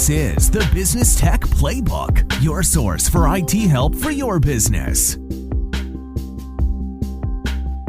This is the Business Tech Playbook, your source for IT help for your business.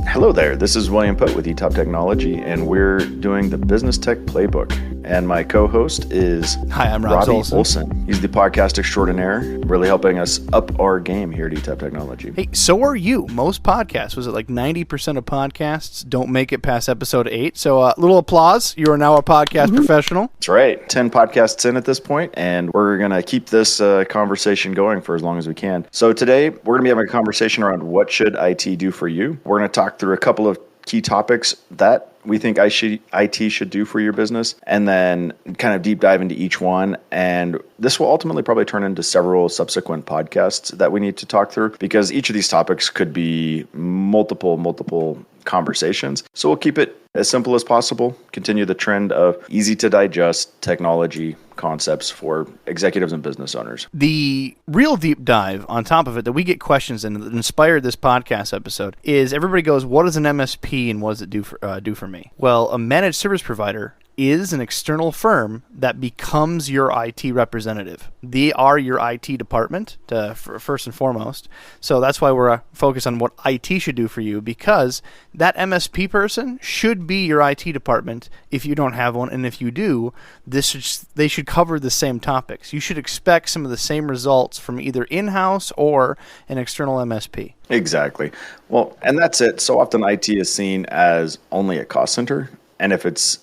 Hello there, this is William Pote with Etop Technology, and we're doing the Business Tech Playbook. And my co-host is I'm Robbie Olson. He's the podcast extraordinaire, really helping us up our game here at Etop Technology. Hey, so are you. Most podcasts, was it like 90% of podcasts don't make it past episode 8? So a little applause. You are now a podcast professional. That's right. 10 podcasts in at this point, and we're going to keep this conversation going for as long as we can. So today, we're going to be having a conversation around what should IT do for you. We're going to talk through a couple of key topics that we think IT should do for your business, and then kind of deep dive into each one. And this will ultimately probably turn into several subsequent podcasts that we need to talk through, because each of these topics could be multiple conversations. So we'll keep it as simple as possible, continue the trend of easy to digest technology concepts for executives and business owners. The real deep dive on top of it that we get questions in that inspired this podcast episode is everybody goes, what is an MSP and what does it do for me? Well, a managed service provider is an external firm that becomes your IT representative. They are your IT department, first and foremost. So that's why we're focused on what IT should do for you, because that MSP person should be your IT department if you don't have one. And if you do, they should cover the same topics. You should expect some of the same results from either in-house or an external MSP. Exactly. Well, and that's it. So often IT is seen as only a cost center. And if it's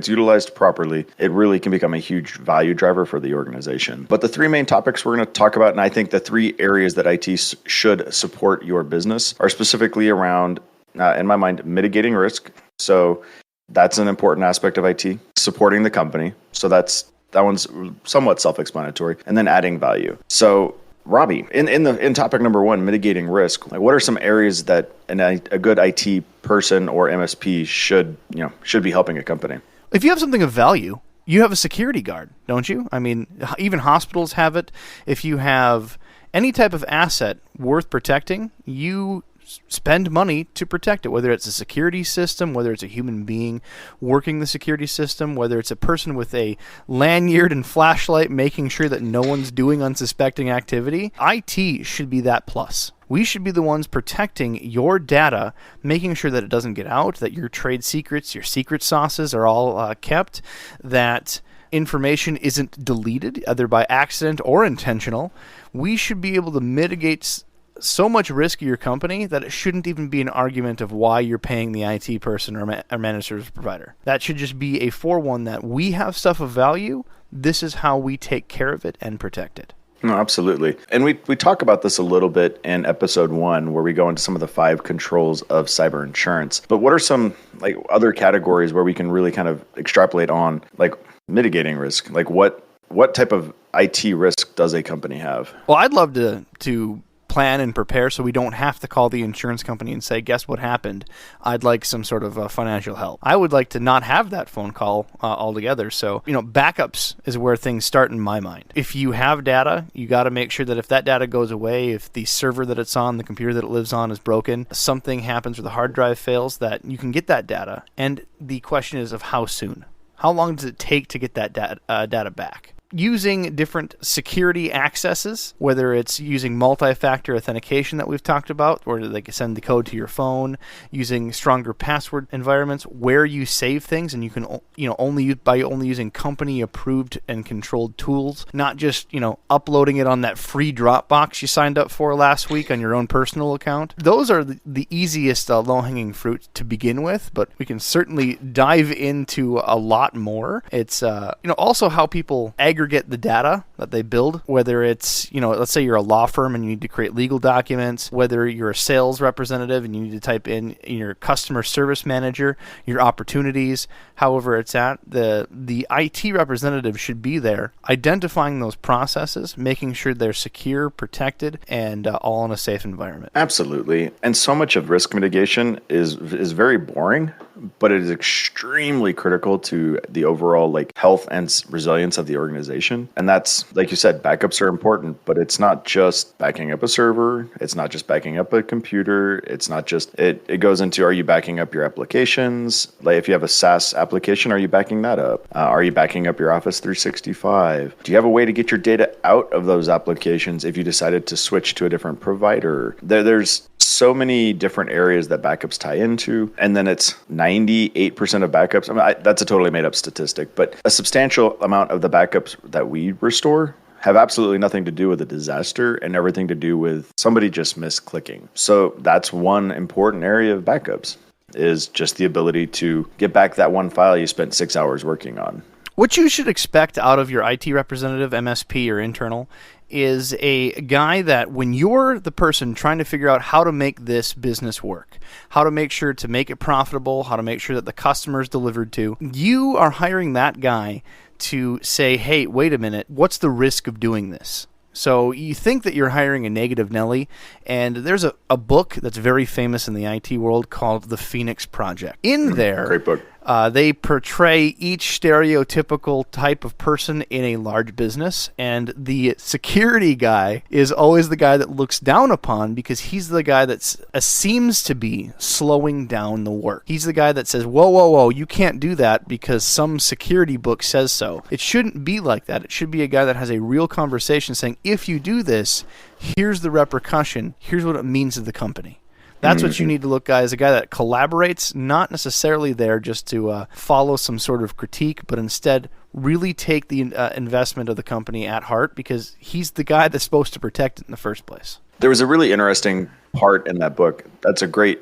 utilized properly, it really can become a huge value driver for the organization. But the three main topics we're going to talk about, and I think the three areas that IT should support your business, are specifically around, in my mind, mitigating risk. So that's an important aspect of IT. Supporting the company. So that one's somewhat self-explanatory. And then adding value. So Robbie, in topic number one, mitigating risk, like what are some areas that a good IT person or MSP should be helping a company? If you have something of value, you have a security guard, don't you? I mean, even hospitals have it. If you have any type of asset worth protecting, you spend money to protect it, whether it's a security system, whether it's a human being working the security system, whether it's a person with a lanyard and flashlight making sure that no one's doing unsuspecting activity. IT should be that plus. We should be the ones protecting your data, making sure that it doesn't get out, that your trade secrets, your secret sauces are all kept, that information isn't deleted, either by accident or intentional. We should be able to mitigate so much risk of your company that it shouldn't even be an argument of why you're paying the IT person or a managed service provider. That should just be a 4-1 that we have stuff of value. This is how we take care of it and protect it. No, absolutely. And we talk about this a little bit in episode 1, where we go into some of the 5 controls of cyber insurance. But what are some other categories where we can really kind of extrapolate on mitigating risk? Like what type of IT risk does a company have? Well, I'd love to plan and prepare so we don't have to call the insurance company and say, guess what happened? I'd like some sort of financial help. I would like to not have that phone call altogether. So, backups is where things start in my mind. If you have data, you got to make sure that if that data goes away, if the server that it's on, the computer that it lives on is broken, something happens or the hard drive fails, that you can get that data. And the question is of how soon? How long does it take to get that data back? Using different security accesses, whether it's using multi-factor authentication that we've talked about, or they can send the code to your phone, using stronger password environments where you save things, and you can only using company approved and controlled tools, not just uploading it on that free Dropbox you signed up for last week on your own personal account. Those are the easiest low-hanging fruit to begin with, but we can certainly dive into a lot more. It's also how people aggregate the data that they build, whether it's, let's say you're a law firm and you need to create legal documents, whether you're a sales representative and you need to type in your customer service manager, your opportunities, however it's at, the IT representative should be there identifying those processes, making sure they're secure, protected, and all in a safe environment. Absolutely. And so much of risk mitigation is very boring, but it is extremely critical to the overall health and resilience of the organization. organization. And that's, like you said, backups are important, but it's not just backing up a server. It's not just backing up a computer. It's not just, it goes into, are you backing up your applications? Like if you have a SaaS application, are you backing that up? Are you backing up your Office 365? Do you have a way to get your data out of those applications if you decided to switch to a different provider? There's so many different areas that backups tie into. And then it's 98% of backups. I mean, that's a totally made up statistic, but a substantial amount of the backups that we restore have absolutely nothing to do with a disaster and everything to do with somebody just misclicking. So that's one important area of backups, is just the ability to get back that one file you spent 6 hours working on. What you should expect out of your IT representative, MSP, or internal is a guy that when you're the person trying to figure out how to make this business work, how to make sure to make it profitable, how to make sure that the customer is delivered to, you are hiring that guy to say, hey, wait a minute, what's the risk of doing this? So you think that you're hiring a negative Nelly, and there's a book that's very famous in the IT world called The Phoenix Project. In there, great book. They portray each stereotypical type of person in a large business, and the security guy is always the guy that looks down upon because he's the guy that seems to be slowing down the work. He's the guy that says, whoa, you can't do that because some security book says so. It shouldn't be like that. It should be a guy that has a real conversation saying, if you do this, here's the repercussion, here's what it means to the company. That's what you need to look, guys. A guy that collaborates, not necessarily there just to follow some sort of critique, but instead really take the investment of the company at heart, because he's the guy that's supposed to protect it in the first place. There was a really interesting part in that book. That's a great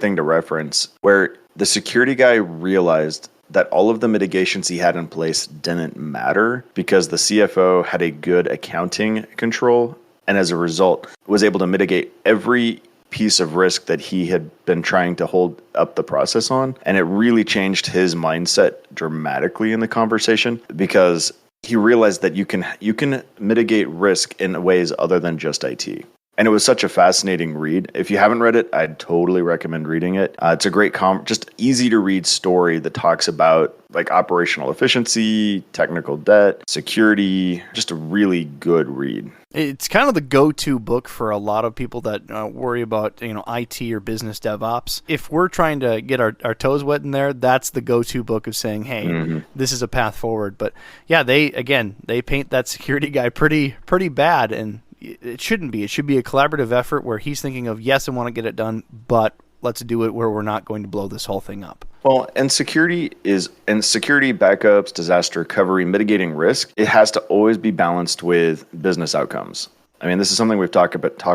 thing to reference, where the security guy realized that all of the mitigations he had in place didn't matter because the CFO had a good accounting control, and as a result was able to mitigate every piece of risk that he had been trying to hold up the process on. And it really changed his mindset dramatically in the conversation, because he realized that you can mitigate risk in ways other than just IT. And it was such a fascinating read. If you haven't read it, I'd totally recommend reading it. It's a great, just easy to read story that talks about like operational efficiency, technical debt, security, just a really good read. It's kind of the go-to book for a lot of people that worry about, IT or business DevOps. If we're trying to get our toes wet in there, that's the go-to book of saying, hey, this is a path forward. But yeah, they paint that security guy pretty bad, and it shouldn't be. It should be a collaborative effort where he's thinking of, yes, I want to get it done, but let's do it where we're not going to blow this whole thing up. Well, and security backups, disaster recovery, mitigating risk, it has to always be balanced with business outcomes. I mean, this is something we've talked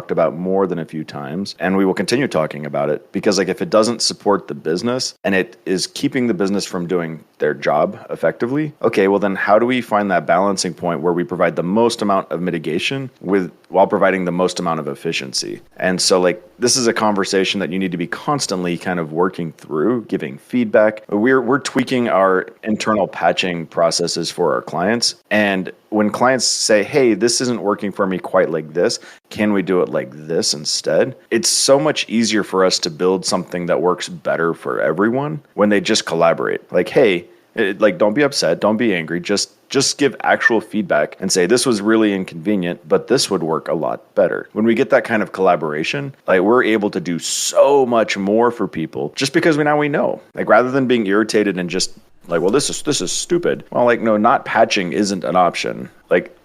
about more than a few times, and we will continue talking about it, because if it doesn't support the business and it is keeping the business from doing their job effectively, okay, well then how do we find that balancing point where we provide the most amount of mitigation while providing the most amount of efficiency? And so this is a conversation that you need to be constantly kind of working through, giving feedback. We're tweaking our internal patching processes for our clients, and when clients say, hey, this isn't working for me quite like this, can we do it like this instead? It's so much easier for us to build something that works better for everyone when they just collaborate. Hey, don't be upset, don't be angry, just give actual feedback and say, this was really inconvenient, but this would work a lot better. When we get that kind of collaboration, we're able to do so much more for people just because we know. Rather than being irritated and just well, this is stupid. Well, no, not patching isn't an option.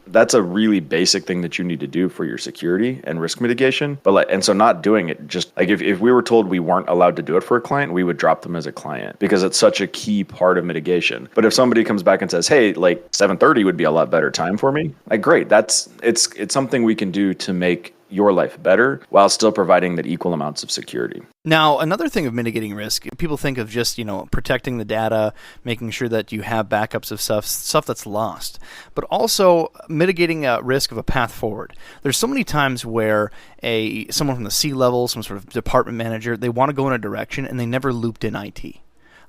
That's a really basic thing that you need to do for your security and risk mitigation. But and so not doing it, just if we were told we weren't allowed to do it for a client, we would drop them as a client because it's such a key part of mitigation. But if somebody comes back and says, hey, 7:30 would be a lot better time for me, great. It's something we can do to make your life better while still providing that equal amounts of security. Now, another thing of mitigating risk, people think of just, protecting the data, making sure that you have backups of stuff that's lost, but also mitigating a risk of a path forward. There's so many times where someone from the C-level, some sort of department manager, they want to go in a direction and they never looped in IT.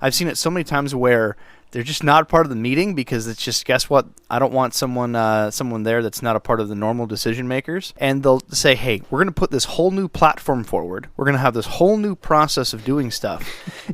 I've seen it so many times where they're just not part of the meeting because it's just, guess what? I don't want someone there that's not a part of the normal decision makers. And they'll say, hey, we're going to put this whole new platform forward. We're going to have this whole new process of doing stuff.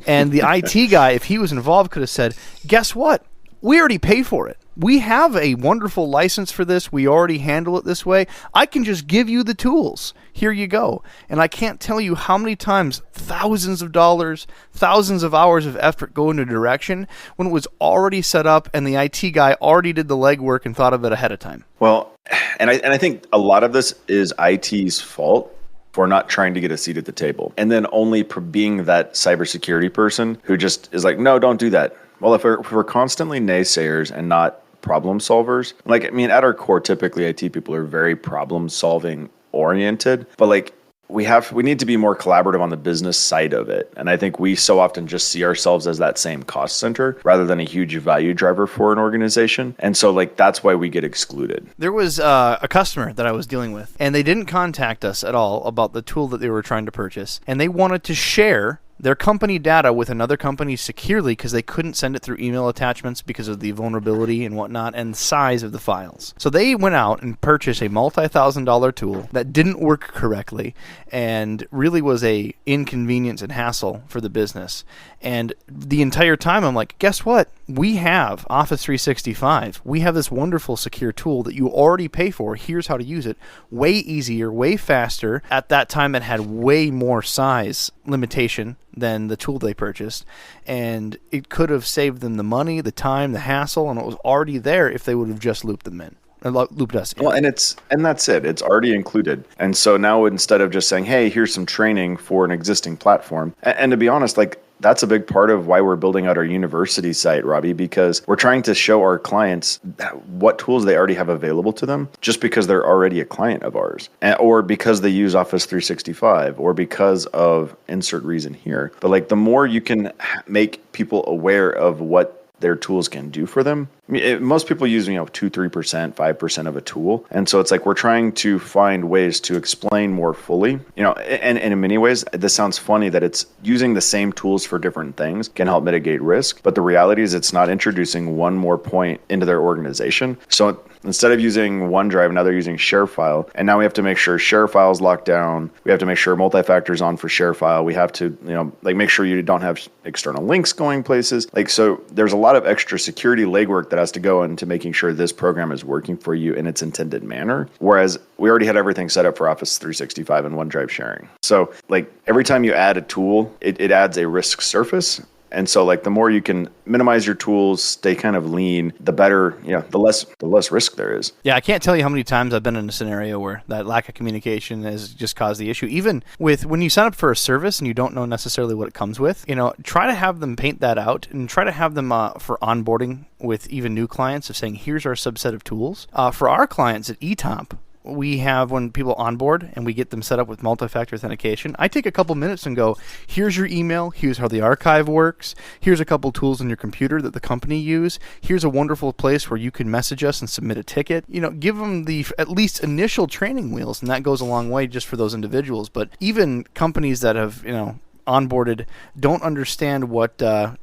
And the IT guy, if he was involved, could have said, guess what? we already pay for it. We have a wonderful license for this. We already handle it this way. I can just give you the tools. Here you go. And I can't tell you how many times thousands of dollars, thousands of hours of effort go in a direction when it was already set up and the IT guy already did the legwork and thought of it ahead of time. Well, and I think a lot of this is IT's fault for not trying to get a seat at the table, and then only being that cybersecurity person who just is like, no, don't do that. Well, if we're constantly naysayers and not problem solvers, like, I mean, at our core, typically IT people are very problem solving oriented, but like we need to be more collaborative on the business side of it. And I think we so often just see ourselves as that same cost center rather than a huge value driver for an organization. And so like that's why we get excluded. There was a customer that I was dealing with, and they didn't contact us at all about the tool that they were trying to purchase. And they wanted to share their company data with another company securely because they couldn't send it through email attachments because of the vulnerability and whatnot and size of the files. So they went out and purchased a multi-$1,000 tool that didn't work correctly and really was a inconvenience and hassle for the business. And the entire time I'm like, guess what? We have Office 365. We have this wonderful secure tool that you already pay for. Here's how to use it. Way easier, way faster. At that time, it had way more size limitation than the tool they purchased. And it could have saved them the money, the time, the hassle, and it was already there if they would have just looped them in. Looped us in. Well, and that's it. It's already included. And so now instead of just saying, hey, here's some training for an existing platform, and to be honest, like, that's a big part of why we're building out our university site, Robbie, because we're trying to show our clients what tools they already have available to them just because they're already a client of ours, or because they use Office 365, or because of insert reason here. But like the more you can make people aware of what their tools can do for them. I mean, most people use, 2, 3%, 5% of a tool. And so it's like we're trying to find ways to explain more fully, and in many ways, this sounds funny that it's using the same tools for different things can help mitigate risk. But the reality is it's not introducing one more point into their organization. So instead of using OneDrive, now they're using ShareFile. And now we have to make sure ShareFile is locked down. We have to make sure multi-factor is on for ShareFile. We have to, make sure you don't have external links going places. So there's a lot of extra security legwork that has to go into making sure this program is working for you in its intended manner. Whereas we already had everything set up for Office 365 and OneDrive sharing. So like every time you add a tool, it adds a risk surface. And so like the more you can minimize your tools, stay kind of lean, the better, the less risk there is. Yeah, I can't tell you how many times I've been in a scenario where that lack of communication has just caused the issue. Even with when you sign up for a service and you don't know necessarily what it comes with, try to have them paint that out and try to have them for onboarding with even new clients of saying, here's our subset of tools. For our clients at Etop, we have when people onboard and we get them set up with multi-factor authentication, I take a couple minutes and go, here's your email, here's how the archive works, here's a couple tools on your computer that the company use, here's a wonderful place where you can message us and submit a ticket. Give them the at least initial training wheels, and that goes a long way just for those individuals. But even companies that have, onboarded don't understand what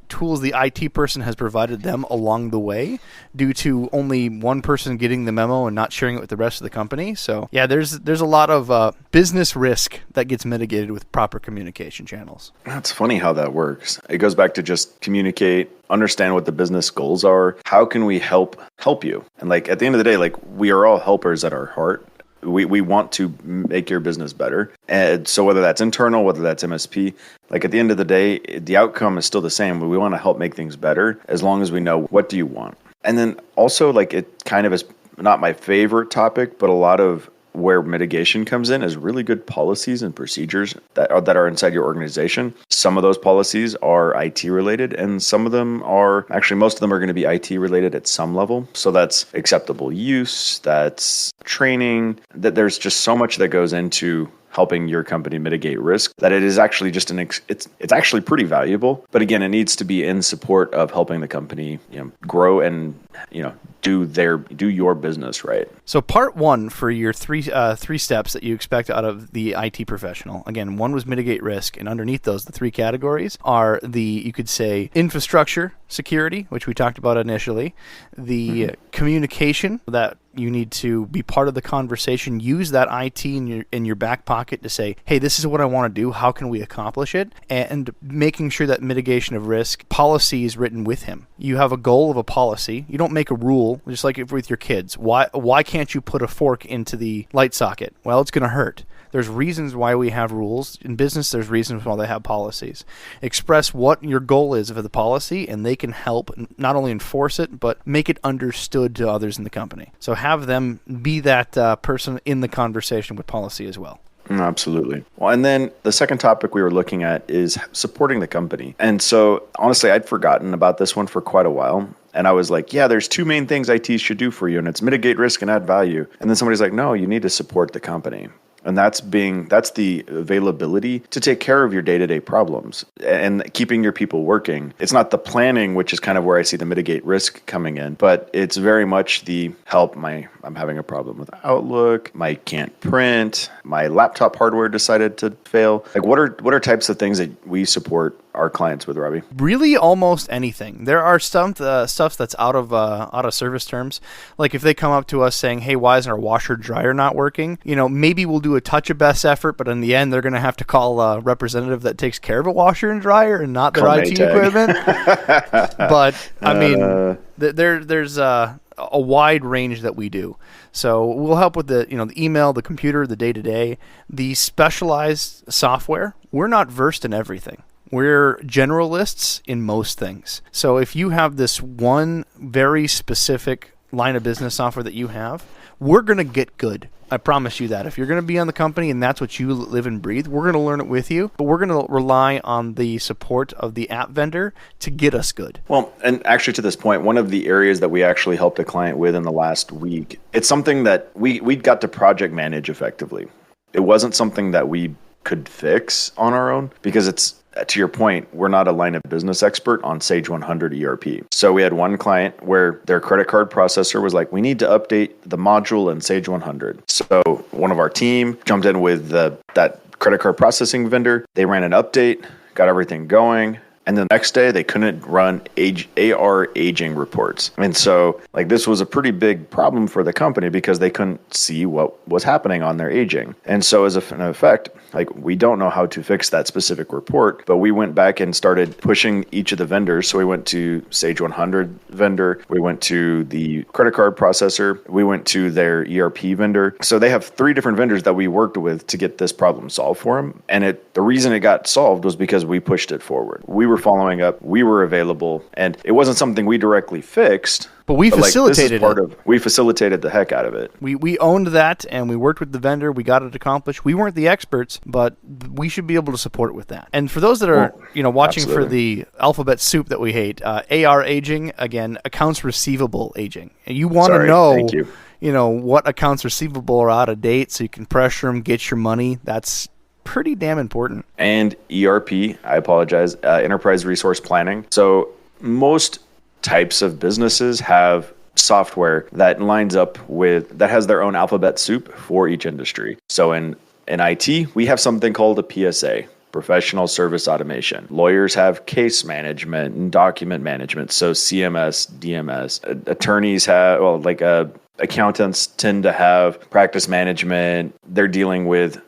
tools the IT person has provided them along the way due to only one person getting the memo and not sharing it with the rest of the company. So yeah, there's a lot of business risk that gets mitigated with proper communication channels. That's funny how that works. It goes back to just communicate, understand what the business goals are. How can we help you? And like at the end of the day, like we are all helpers at our heart. We want to make your business better. And so whether that's internal, whether that's MSP, like at the end of the day, the outcome is still the same, but we want to help make things better as long as we know what do you want. And then also like it kind of is not my favorite topic, but a lot of where mitigation comes in is really good policies and procedures that are inside your organization. Some of those policies are IT related, and some of them are actually, most of them are going to be IT related at some level. So that's acceptable use, that's training, that there's just so much that goes into helping your company mitigate risk that it is actually just it's actually pretty valuable. But again, it needs to be in support of helping the company grow and do your business right. So part one for your three steps that you expect out of the IT professional. Again, one was mitigate risk, and underneath those, the three categories are you could say infrastructure security, which we talked about initially, the communication, that you need to be part of the conversation. Use that IT in your back pocket to say, hey, this is what I want to do. How can we accomplish it? And making sure that mitigation of risk policy is written with him. You have a goal of a policy. You don't make a rule, just like with your kids. Why can't you put a fork into the light socket? Well, it's going to hurt. There's reasons why we have rules. In business, there's reasons why they have policies. Express what your goal is for the policy, and they can help not only enforce it, but make it understood to others in the company. So have them be that person in the conversation with policy as well. Absolutely. Well, and then the second topic we were looking at is supporting the company. And so honestly, I'd forgotten about this one for quite a while. And I was like, yeah, there's two main things IT should do for you, and it's mitigate risk and add value. And then somebody's like, no, you need to support the company. And that's the availability to take care of your day-to-day problems and keeping your people working. It's not the planning, which is kind of where I see the mitigate risk coming in, but it's very much the help. I'm having a problem with Outlook. I can't print. My laptop hardware decided to fail. Like, what are types of things that we support our clients with, Robbie? Really, almost anything. There are stuff that's out of service terms. Like if they come up to us saying, "Hey, why isn't our washer dryer not working?" Maybe we'll do a touch of best effort, but in the end, they're going to have to call a representative that takes care of a washer and dryer and not their IT equipment. But I mean, there's a wide range that we do. So we'll help with the email, the computer, the day-to-day, the specialized software. We're not versed in everything. We're generalists in most things. So if you have this one very specific line of business software that you have, we're going to get good. I promise you that. If you're going to be on the company and that's what you live and breathe, we're going to learn it with you, but we're going to rely on the support of the app vendor to get us good. Well, and actually to this point, one of the areas that we actually helped a client with in the last week, it's something that we got to project manage effectively. It wasn't something that we could fix on our own because it's, to your point, we're not a line of business expert on Sage 100 ERP. So we had one client where their credit card processor was like, we need to update the module in Sage 100. So one of our team jumped in with that credit card processing vendor. They ran an update, got everything going. And the next day, they couldn't run AR aging reports. And so this was a pretty big problem for the company because they couldn't see what was happening on their aging. And so as an effect, we don't know how to fix that specific report, but we went back and started pushing each of the vendors. So we went to Sage 100 vendor, we went to the credit card processor, we went to their ERP vendor. So they have 3 different vendors that we worked with to get this problem solved for them. And the reason it got solved was because we pushed it forward. We were following up, we were available, and it wasn't something we directly fixed. But we facilitated it. We facilitated the heck out of it. We owned that, and we worked with the vendor. We got it accomplished. We weren't the experts, but we should be able to support it with that. And for those that are watching absolutely. For the alphabet soup that we hate, AR aging, again, accounts receivable aging. And you want to know, what accounts receivable are out of date so you can pressure them, get your money. That's pretty damn important. And ERP, I apologize, enterprise resource planning. So most types of businesses have software that lines up that has their own alphabet soup for each industry. So in IT, we have something called a PSA, professional service automation. Lawyers have case management and document management. So CMS, DMS. Attorneys have, accountants tend to have practice management. They're dealing with,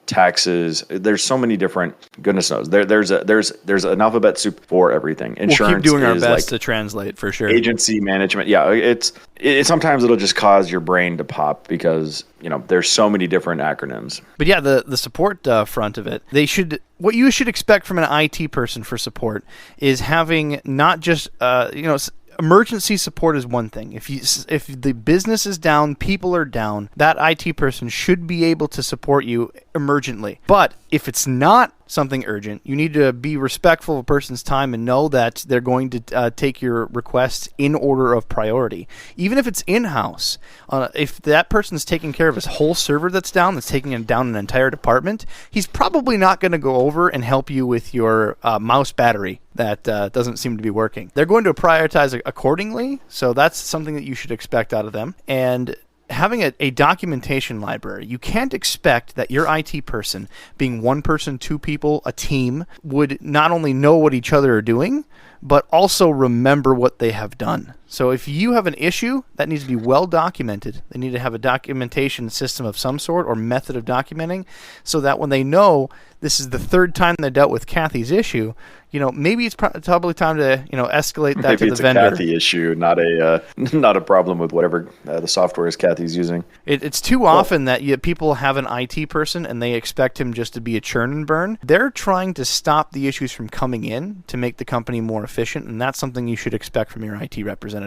taxes. There's so many different, goodness knows. There's an alphabet soup for everything. Insurance. We'll keep doing our best to translate for sure. Agency management. Yeah, it sometimes it'll just cause your brain to pop because there's so many different acronyms. But yeah, the support front of it, what you should expect from an IT person for support is having not just emergency support is one thing. If the business is down, people are down, that IT person should be able to support you emergently. But if it's not something urgent, you need to be respectful of a person's time and know that they're going to take your requests in order of priority. Even if it's in-house, if that person's taking care of his whole server that's taking down an entire department, he's probably not going to go over and help you with your mouse battery that doesn't seem to be working. They're going to prioritize accordingly, so that's something that you should expect out of them. And having a documentation library, you can't expect that your IT person, being one person, 2 people, a team, would not only know what each other are doing, but also remember what they have done. So if you have an issue, that needs to be well documented. They need to have a documentation system of some sort or method of documenting so that when they know this is the third time they dealt with Kathy's issue, maybe it's probably time to, escalate that maybe to the it's vendor. A Kathy issue, not a problem with whatever the software is Kathy's using. It's too often that people have an IT person and they expect him just to be a churn and burn. They're trying to stop the issues from coming in to make the company more efficient, and that's something you should expect from your IT representative.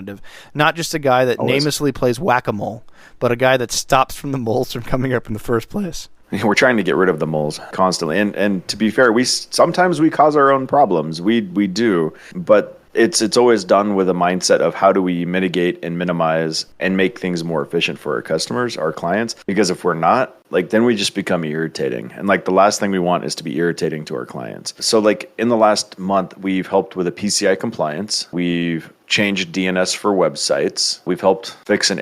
Not just a guy that namelessly plays whack-a-mole, but a guy that stops from the moles from coming up in the first place. We're trying to get rid of the moles constantly. And to be fair, sometimes we cause our own problems. We do, but it's always done with a mindset of how do we mitigate and minimize and make things more efficient for our customers, our clients, because if we're not, then we just become irritating. And the last thing we want is to be irritating to our clients. So in the last month, we've helped with a PCI compliance. We've changed DNS for websites. We've helped fix an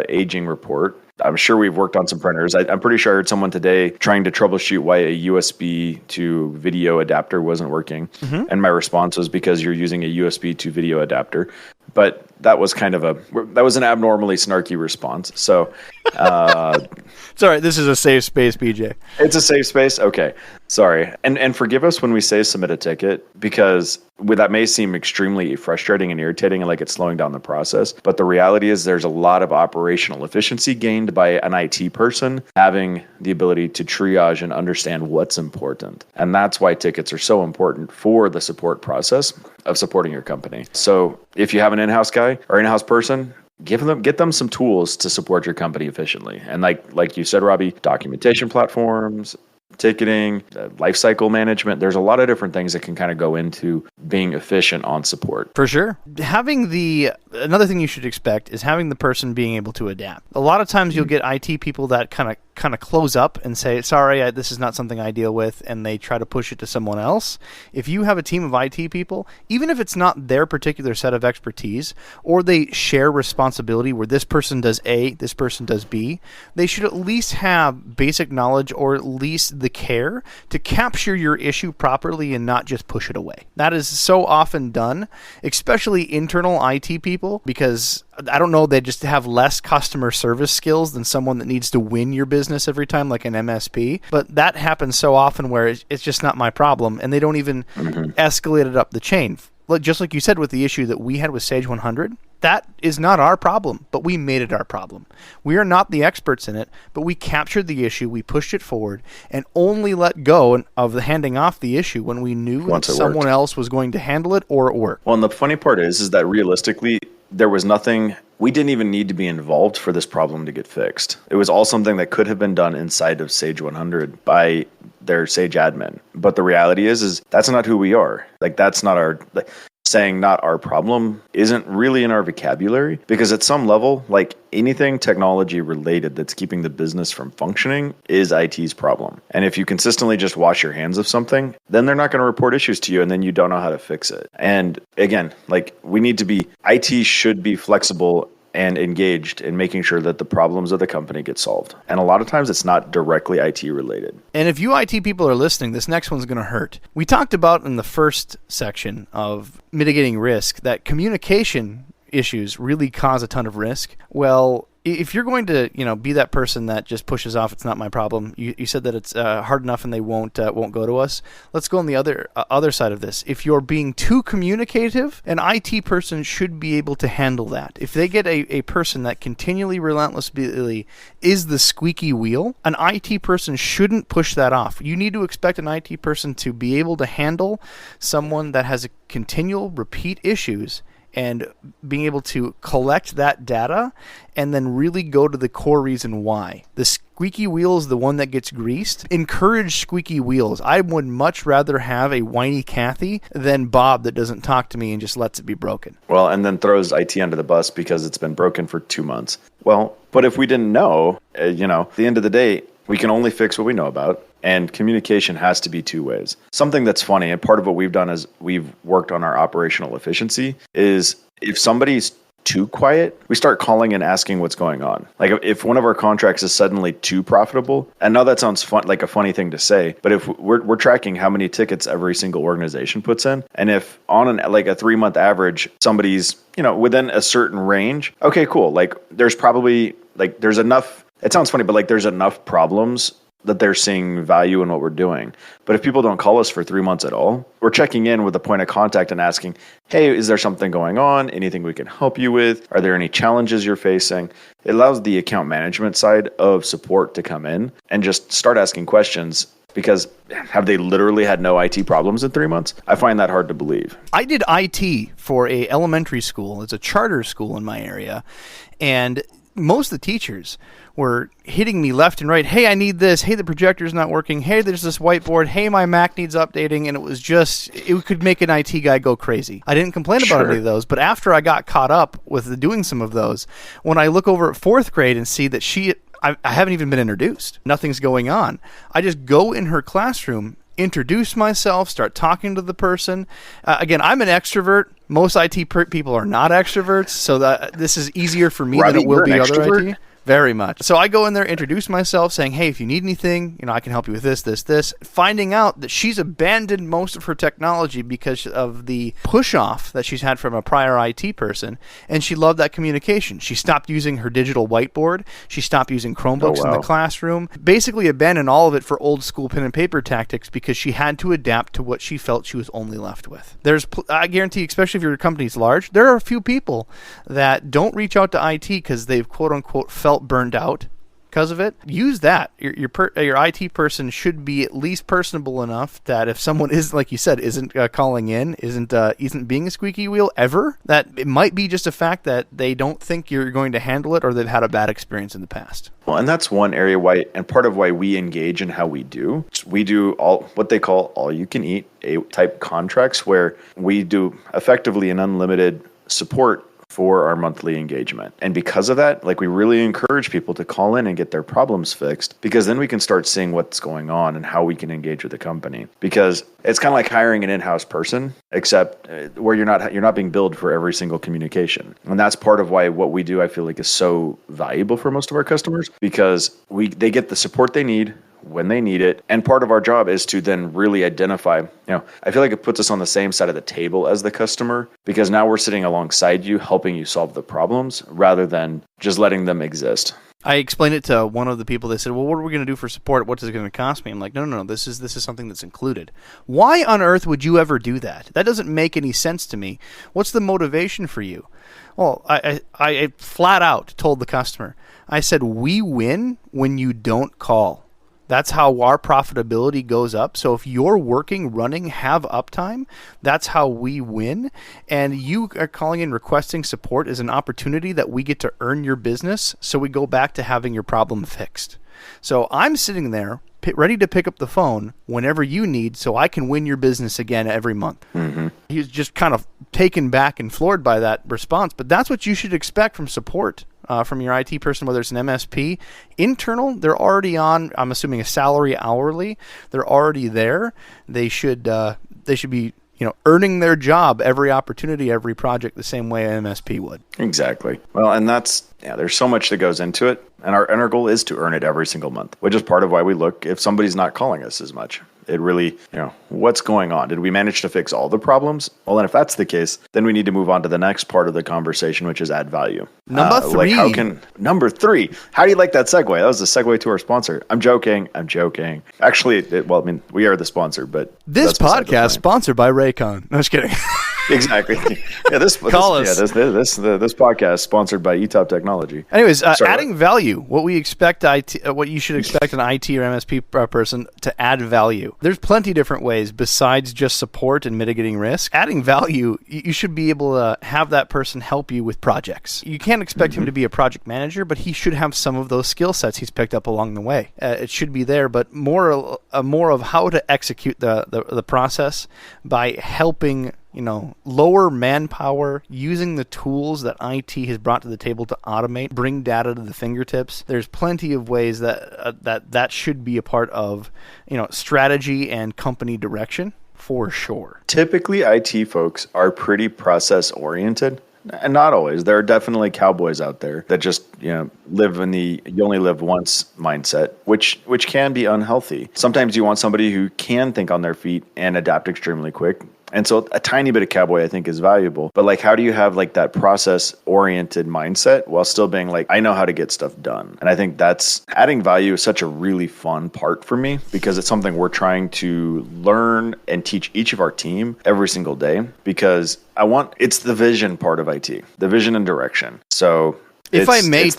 aging report. I'm sure we've worked on some printers. I'm pretty sure I heard someone today trying to troubleshoot why a USB to video adapter wasn't working. Mm-hmm. And my response was because you're using a USB to video adapter. But that was that was an abnormally snarky response. So it's all right. This is a safe space, BJ. It's a safe space? Okay. Sorry. And forgive us when we say submit a ticket, because that may seem extremely frustrating and irritating and like it's slowing down the process. But the reality is there's a lot of operational efficiency gained by an IT person having the ability to triage and understand what's important. And that's why tickets are so important for the support process of supporting your company. So if you have an in-house guy or in-house person, get them some tools to support your company efficiently. And like you said, Robbie, documentation platforms, ticketing, lifecycle management. There's a lot of different things that can kind of go into being efficient on support. For sure. Another thing you should expect is having the person being able to adapt. A lot of times you'll get IT people that kind of close up and say, sorry, this is not something I deal with, and they try to push it to someone else. If you have a team of IT people, even if it's not their particular set of expertise, or they share responsibility where this person does A, this person does B, they should at least have basic knowledge or at least the care to capture your issue properly and not just push it away. That is so often done, especially internal IT people, because I don't know, they just have less customer service skills than someone that needs to win your business every time, like an MSP. But that happens so often where it's just not my problem, and they don't even escalate it up the chain. Just like you said with the issue that we had with Sage 100, that is not our problem, but we made it our problem. We are not the experts in it, but we captured the issue, we pushed it forward, and only let go of the handing off the issue when we knew that someone else was going to handle it or it worked. Well, and the funny part is that realistically, there was nothing, we didn't even need to be involved for this problem to get fixed. It was all something that could have been done inside of Sage 100 by their Sage admin. But the reality is that's not who we are. That's not our, saying not our problem isn't really in our vocabulary, because at some level, anything technology related that's keeping the business from functioning is IT's problem. And if you consistently just wash your hands of something, then they're not going to report issues to you, and then you don't know how to fix it. And again, IT should be flexible and engaged in making sure that the problems of the company get solved. And a lot of times it's not directly IT related. And if you IT people are listening, this next one's going to hurt. We talked about in the first section of mitigating risk that communication issues really cause a ton of risk. Well, if you're going to, be that person that just pushes off, it's not my problem. You said that it's hard enough and they won't go to us. Let's go on the other side of this. If you're being too communicative, an IT person should be able to handle that. If they get a person that continually, relentlessly is the squeaky wheel, an IT person shouldn't push that off. You need to expect an IT person to be able to handle someone that has a continual repeat issues, and being able to collect that data and then really go to the core reason why. The squeaky wheel is the one that gets greased. Encourage squeaky wheels. I would much rather have a whiny Kathy than Bob that doesn't talk to me and just lets it be broken. Well, and then throws IT under the bus because it's been broken for 2 months. Well, but if we didn't know, at the end of the day, we can only fix what we know about. And communication has to be two ways. Something that's funny, and part of what we've done is we've worked on our operational efficiency, is if somebody's too quiet, we start calling and asking what's going on. Like if one of our contracts is suddenly too profitable, and now that sounds fun, like a funny thing to say, but if we're tracking how many tickets every single organization puts in, and if on like a 3-month average, somebody's, within a certain range, okay, cool. Like there's probably like there's enough, it sounds funny, but like there's enough problems that they're seeing value in what we're doing. But if people don't call us for 3 months at all, we're checking in with a point of contact and asking, hey, is there something going on? Anything we can help you with? Are there any challenges you're facing? It allows the account management side of support to come in and just start asking questions, because have they literally had no IT problems in 3 months? I find that hard to believe. I did IT for a elementary school. It's a charter school in my area. And most of the teachers were hitting me left and right. Hey, I need this. Hey, the projector's not working. Hey, there's this whiteboard. Hey, my Mac needs updating. And it could make an IT guy go crazy. I didn't complain about any of those. But after I got caught up with doing some of those, when I look over at 4th grade and see that I haven't even been introduced, nothing's going on, I just go in her classroom, introduce myself, start talking to the person. Again, I'm an extrovert. Most IT people are not extroverts, so this is easier for me than it will be other IT. Very much. So I go in there, introduce myself, saying, hey, if you need anything, I can help you with this. Finding out that she's abandoned most of her technology because of the push-off that she's had from a prior IT person, and she loved that communication. She stopped using her digital whiteboard. She stopped using Chromebooks in the classroom. Basically abandoned all of it for old school pen and paper tactics because she had to adapt to what she felt she was only left with. I guarantee, especially if your company's large, there are a few people that don't reach out to IT because they've quote-unquote felt burned out because of it. Use that. Your IT person should be at least personable enough that if someone is, like you said, isn't calling in, isn't being a squeaky wheel ever, that it might be just a fact that they don't think you're going to handle it, or they've had a bad experience in the past. Well, and that's one area and part of why we engage in how we do. We do what they call all you can eat type contracts, where we do effectively an unlimited support for our monthly engagement. And because of that, we really encourage people to call in and get their problems fixed, because then we can start seeing what's going on and how we can engage with the company. Because it's kind of like hiring an in-house person, except where you're not being billed for every single communication. And that's part of why what we do, I feel like, is so valuable for most of our customers, because they get the support they need when they need it. And part of our job is to then really identify, I feel like it puts us on the same side of the table as the customer, because now we're sitting alongside you, helping you solve the problems rather than just letting them exist. I explained it to one of the people. They said, well, what are we going to do for support? What is it going to cost me? I'm like, no, this is something that's included. Why on earth would you ever do that? That doesn't make any sense to me. What's the motivation for you? Well, I flat out told the customer, I said, we win when you don't call. That's how our profitability goes up. So if you're working, running, have uptime, that's how we win. And you are calling in requesting support is an opportunity that we get to earn your business. So we go back to having your problem fixed. So I'm sitting there ready to pick up the phone whenever you need, so I can win your business again every month. Mm-hmm. He was just kind of taken back and floored by that response. But that's what you should expect from support. From your IT person, whether it's an MSP, internal, they're already on, I'm assuming, a salary hourly. They're already there. They should be, earning their job every opportunity, every project, the same way an MSP would. Exactly. Well, and there's so much that goes into it. And our goal is to earn it every single month, which is part of why we look if somebody's not calling us as much. It really, what's going on? Did we manage to fix all the problems? Well, then if that's the case, then we need to move on to the next part of the conversation, which is add value. Number 3. Number 3. How do you like that segue? That was the segue to our sponsor. I'm joking. Actually, we are the sponsor, but this podcast sponsored by Raycon. No, just kidding. Exactly. Yeah, this podcast sponsored by Etop Technology. Anyways, adding value. What we expect what you should expect an IT or MSP person to add value. There's plenty of different ways besides just support and mitigating risk. Adding value, you should be able to have that person help you with projects. You can't expect him to be a project manager, but he should have some of those skill sets he's picked up along the way. It should be there, but more of how to execute the process by helping lower manpower, using the tools that IT has brought to the table to automate, bring data to the fingertips. There's plenty of ways that should be a part of, strategy and company direction for sure. Typically, IT folks are pretty process oriented, And not always. There are definitely cowboys out there that just, live in the you only live once mindset, which can be unhealthy. Sometimes you want somebody who can think on their feet and adapt extremely quick. And so a tiny bit of cowboy, I think, is valuable. But like, how do you have like that process oriented mindset while still being like, I know how to get stuff done? And I think that's adding value is such a really fun part for me because it's something we're trying to learn and teach each of our team every single day because it's the vision part of IT, the vision and direction. So if I may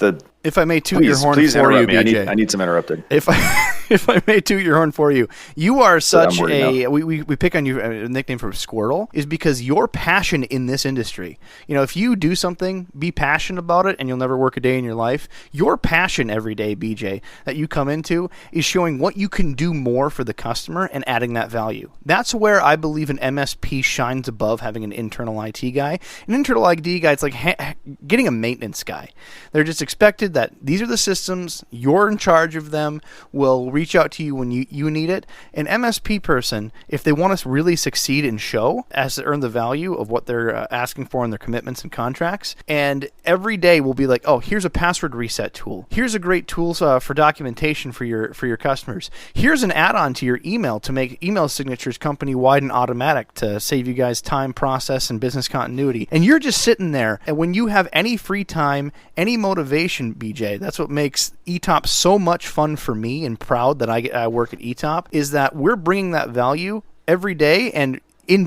toot your horn for you, BJ. I need some interrupted. If I may toot your horn for you, you are such we pick on you, a nickname for Squirtle, is because your passion in this industry. If you do something, be passionate about it, and you'll never work a day in your life. Your passion every day, BJ, that you come into is showing what you can do more for the customer and adding that value. That's where I believe an MSP shines above having an internal IT guy. An internal IT guy, it's like getting a maintenance guy. They're just expected that these are the systems, you're in charge of them, will reach out to you when you need it. An MSP person, if they want to really succeed and show, has to earn the value of what they're asking for in their commitments and contracts. And every day will be like, oh, here's a password reset tool. Here's a great tool for documentation for your customers. Here's an add-on to your email to make email signatures company-wide and automatic to save you guys time, process, and business continuity. And you're just sitting there, and when you have any free time, any motivation, BJ, that's what makes Etop so much fun for me and proud that I work at Etop, is that we're bringing that value every day, and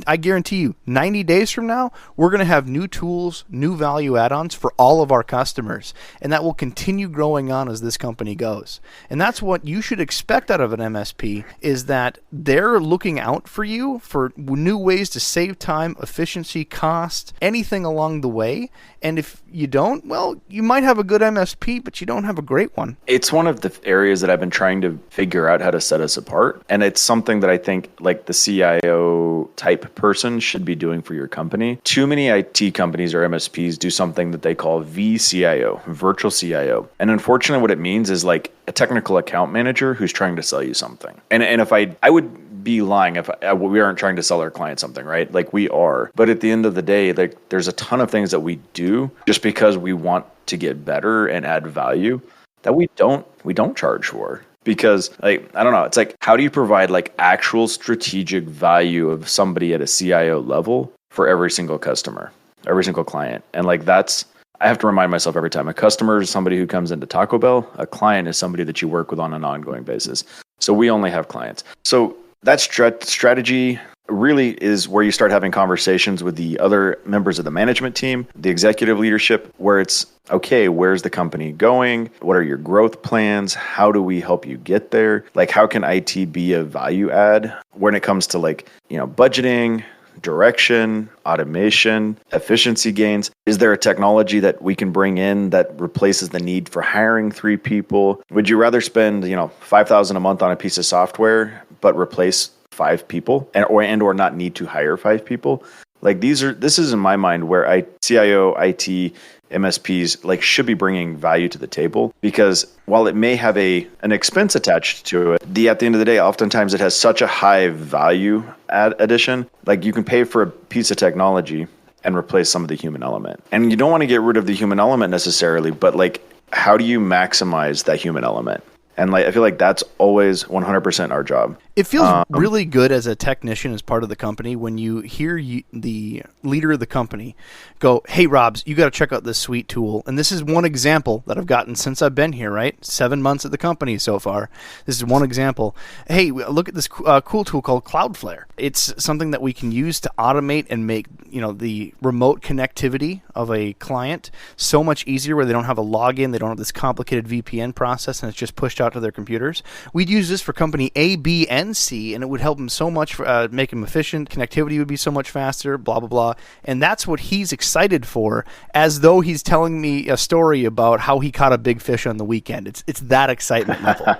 I guarantee you, 90 days from now, we're going to have new tools, new value add-ons for all of our customers. And that will continue growing on as this company goes. And that's what you should expect out of an MSP, is that they're looking out for you for new ways to save time, efficiency, cost, anything along the way. And if you don't, well, you might have a good MSP, but you don't have a great one. It's one of the areas that I've been trying to figure out how to set us apart. And it's something that I think like the CIO type person should be doing for your company. Too many IT companies or MSPs do something that they call VCIO, virtual CIO. And unfortunately, what it means is like a technical account manager who's trying to sell you something. And if I would be lying if we aren't trying to sell our clients something, right? Like we are. But at the end of the day, like there's a ton of things that we do just because we want to get better and add value that we don't charge for. Because like, I don't know, it's like, how do you provide like actual strategic value of somebody at a CIO level for every single customer, every single client? And like, I have to remind myself every time. A customer is somebody who comes into Taco Bell. A client is somebody that you work with on an ongoing basis. So we only have clients. So that strategy really is where you start having conversations with the other members of the management team, the executive leadership, where it's, okay, where's the company going? What are your growth plans? How do we help you get there? Like, how can IT be a value add when it comes to like, budgeting, direction, automation, efficiency gains? Is there a technology that we can bring in that replaces the need for hiring 3 people? Would you rather spend, $5,000 a month on a piece of software, but replace 5 people and or not need to hire 5 people? Like this is in my mind where CIO, IT, MSPs like should be bringing value to the table, because while it may have an expense attached to it, at the end of the day, oftentimes it has such a high value addition. Like you can pay for a piece of technology and replace some of the human element. And you don't want to get rid of the human element necessarily, but like, how do you maximize that human element? And like, I feel like that's always 100% our job. It feels really good as a technician, as part of the company, when you hear the leader of the company go, hey, Robs, you got to check out this sweet tool. And this is one example that I've gotten since I've been here, right? 7 months at the company so far. This is one example. Hey, look at this cool tool called Cloudflare. It's something that we can use to automate and make the remote connectivity of a client so much easier, where they don't have a login, they don't have this complicated VPN process, and it's just pushed out to their computers. We'd use this for company A, B, and C, and it would help them so much, make them efficient. Connectivity would be so much faster, blah, blah, blah. And that's what he's excited for, as though he's telling me a story about how he caught a big fish on the weekend. It's that excitement level.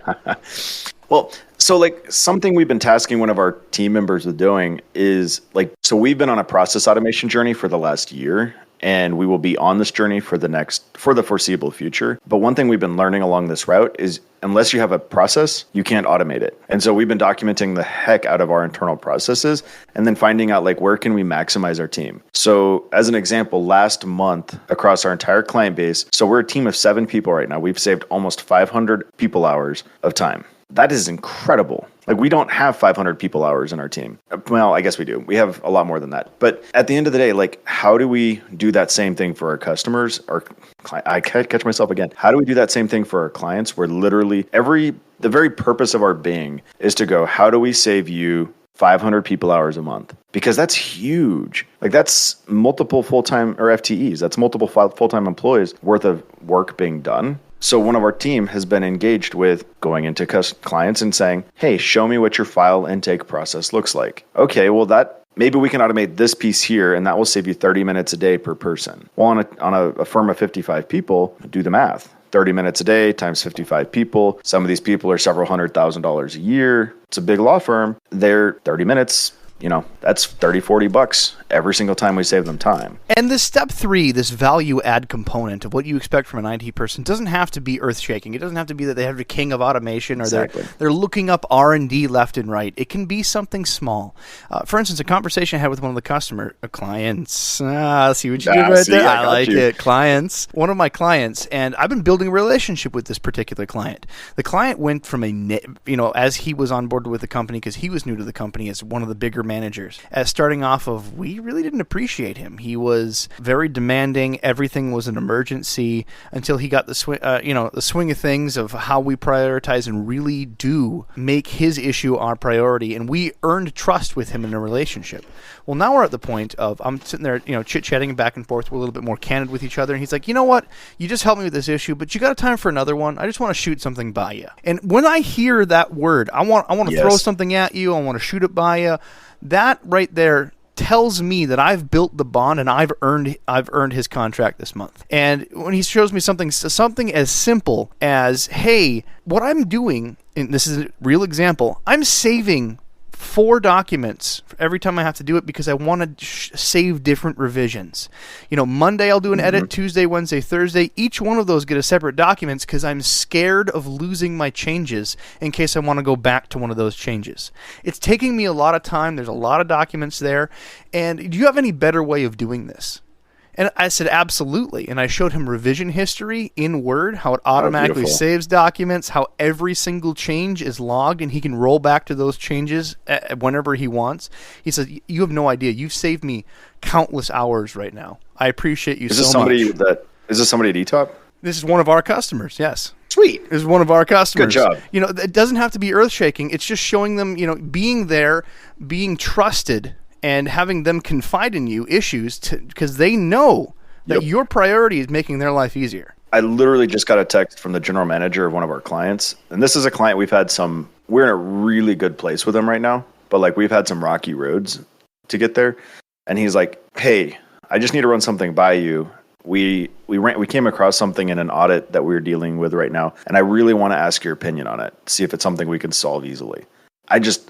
Well, so like something we've been tasking one of our team members with doing is like, so we've been on a process automation journey for the last year. and we will be on this journey for the foreseeable future. But one thing we've been learning along this route is unless you have a process, you can't automate it. And so we've been documenting the heck out of our internal processes and then finding out like where can we maximize our team. So as an example, last month across our entire client base, so we're a team of 7 people right now. We've saved almost 500 people hours of time. That is incredible. Like we don't have 500 people hours in our team. Well, I guess we do. We have a lot more than that. But at the end of the day, like how do we do that same thing for our customers? I catch myself again. How do we do that same thing for our clients where literally the very purpose of our being is to go, how do we save you 500 people hours a month? Because that's huge. Like that's multiple full-time or FTEs. That's multiple full-time employees worth of work being done. So one of our team has been engaged with going into clients and saying, hey, show me what your file intake process looks like. Okay, well maybe we can automate this piece here and that will save you 30 minutes a day per person. Well, on a firm of 55 people, do the math. 30 minutes a day times 55 people. Some of these people are several $100,000 a year. It's a big law firm. They're 30 minutes. That's $30-$40 every single time we save them time. And this step 3, this value add component of what you expect from an IT person doesn't have to be earth-shaking. It doesn't have to be that they have the king of automation or they're looking up R&D left and right. It can be something small. For instance, a conversation I had with one of the clients. See what you did right there? I like it. Clients. One of my clients, and I've been building a relationship with this particular client. The client went from as he was on board with the company, because he was new to the company as one of the bigger managers, as starting off of, we really didn't appreciate him. He was very demanding. Everything was an emergency until he got the swing of things of how we prioritize and really do make his issue our priority. And we earned trust with him in a relationship. Well, now we're at the point of I'm sitting there, chit-chatting back and forth. We're a little bit more candid with each other. And he's like, you know what? You just helped me with this issue, but you got a time for another one? I just want to shoot something by you. And when I hear that word, I want to throw something at you. I want to shoot it by you. That right there tells me that I've built the bond and I've earned his contract this month. And when he shows me something as simple as, hey, what I'm doing, and this is a real example, I'm saving 4 documents every time I have to do it because I want to save different revisions. Monday I'll do an edit, Tuesday, Wednesday, Thursday. Each one of those get a separate documents because I'm scared of losing my changes in case I want to go back to one of those changes. It's taking me a lot of time. There's a lot of documents there. And do you have any better way of doing this? And I said, absolutely. And I showed him revision history in Word, how it automatically saves documents, how every single change is logged, and he can roll back to those changes whenever he wants. He says, you have no idea. You've saved me countless hours right now. I appreciate you so much. Is this somebody at Etop? This is one of our customers, yes. Sweet. This is one of our customers. Good job. It doesn't have to be earth-shaking. It's just showing them, being there, being trusted, and having them confide in you issues because they know that your priority is making their life easier. I literally just got a text from the general manager of one of our clients. And this is a client we're in a really good place with them right now, but we've had some rocky roads to get there. And he's like, hey, I just need to run something by you. We came across something in an audit that we're dealing with right now. And I really want to ask your opinion on it. See if it's something we can solve easily.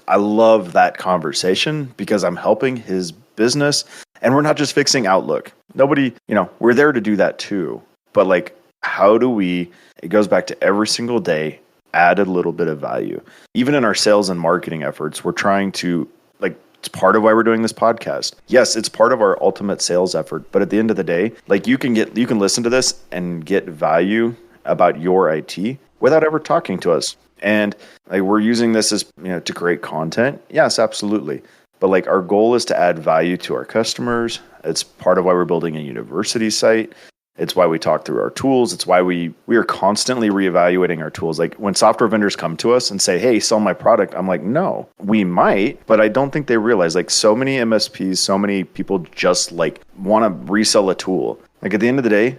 I love that conversation because I'm helping his business and we're not just fixing Outlook. Nobody, we're there to do that too. But how do it goes back to every single day, add a little bit of value. Even in our sales and marketing efforts, we're trying to it's part of why we're doing this podcast. Yes, it's part of our ultimate sales effort. But at the end of the day, you can listen to this and get value about your IT without ever talking to us. And we're using this as to create content. Yes, absolutely. But our goal is to add value to our customers. It's part of why we're building a university site. It's why we talk through our tools. It's why we are constantly reevaluating our tools. When software vendors come to us and say, hey, sell my product, I'm like, no, we might, but I don't think they realize so many MSPs, so many people just want to resell a tool. At the end of the day,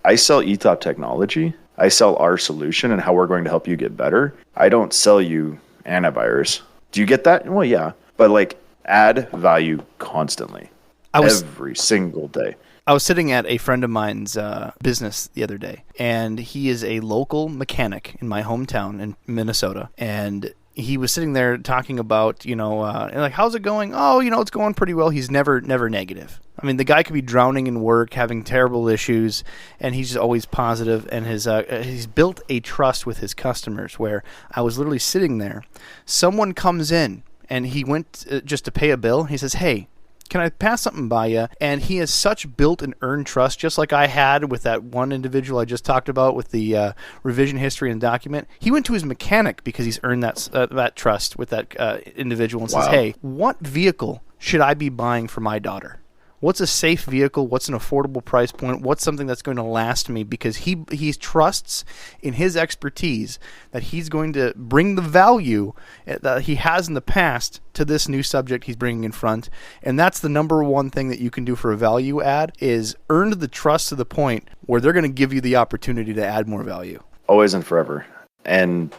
I sell Etop Technology. I sell our solution and how we're going to help you get better. I don't sell you antivirus. Do you get that? Well, yeah. But add value constantly. Every single day. I was sitting at a friend of mine's business the other day, and he is a local mechanic in my hometown in Minnesota. And he was sitting there talking about, like, how's it going? Oh, it's going pretty well. He's never negative. I mean, the guy could be drowning in work, having terrible issues, and he's just always positive. And he's built a trust with his customers where I was literally sitting there. Someone comes in, and he went just to pay a bill. He says, hey, can I pass something by you? And he has such built and earned trust, just like I had with that one individual I just talked about with the revision history and document. He went to his mechanic because he's earned that trust with that individual and says, hey, what vehicle should I be buying for my daughter? What's a safe vehicle? What's an affordable price point? What's something that's going to last me? Because he trusts in his expertise that he's going to bring the value that he has in the past to this new subject he's bringing in front. And that's the number one thing that you can do for a value add is earn the trust to the point where they're going to give you the opportunity to add more value. Always and forever. And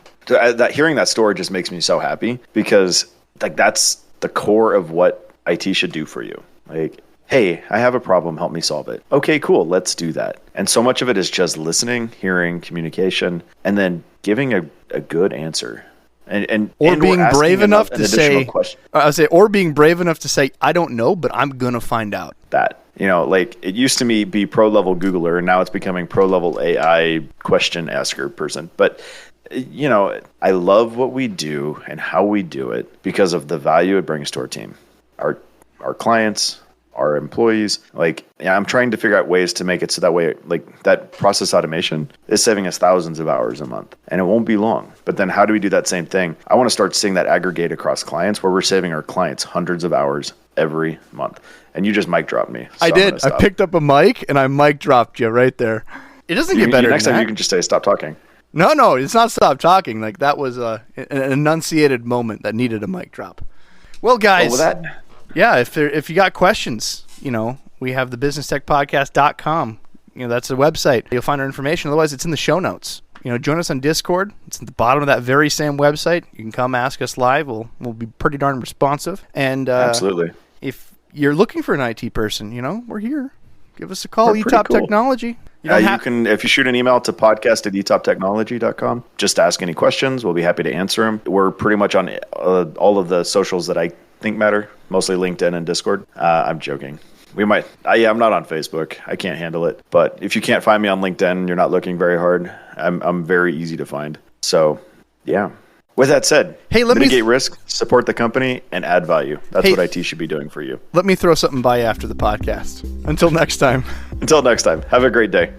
hearing that story just makes me so happy because that's the core of what IT should do for you. Like, hey, I have a problem, help me solve it. Okay, cool, let's do that. And so much of it is just listening, hearing, communication, and then giving a good answer. Or being brave enough to say, I don't know, but I'm going to find out. That, like it used to be pro level Googler, and now it's becoming pro level AI question asker person. But, I love what we do and how we do it because of the value it brings to our team, our clients, our employees. I'm trying to figure out ways to make it so that way, that process automation is saving us thousands of hours a month, and it won't be long. But then how do we do that same thing? I want to start seeing that aggregate across clients where we're saving our clients hundreds of hours every month. And you just mic dropped me. So I did. I picked up a mic and I mic dropped you right there. It doesn't get better. Next time you can just say, stop talking. No, it's not stop talking. That was an enunciated moment that needed a mic drop. Well, guys. Yeah, if you got questions, we have the businesstechpodcast.com. That's the website. You'll find our information. Otherwise, it's in the show notes. Join us on Discord. It's at the bottom of that very same website. You can come ask us live. We'll be pretty darn responsive. And absolutely. If you're looking for an IT person, we're here. Give us a call. Etop Technology. You can, if you shoot an email to podcast@etoptechnology.com, just ask any questions. We'll be happy to answer them. We're pretty much on all of the socials that I think matter, mostly LinkedIn and Discord. I'm joking. We might. I'm not on Facebook. I can't handle it. But if you can't find me on LinkedIn, you're not looking very hard. I'm very easy to find. So, yeah. With that said, mitigate risk, support the company, and add value. That's what IT should be doing for you. Let me throw something by you after the podcast. Until next time. Have a great day.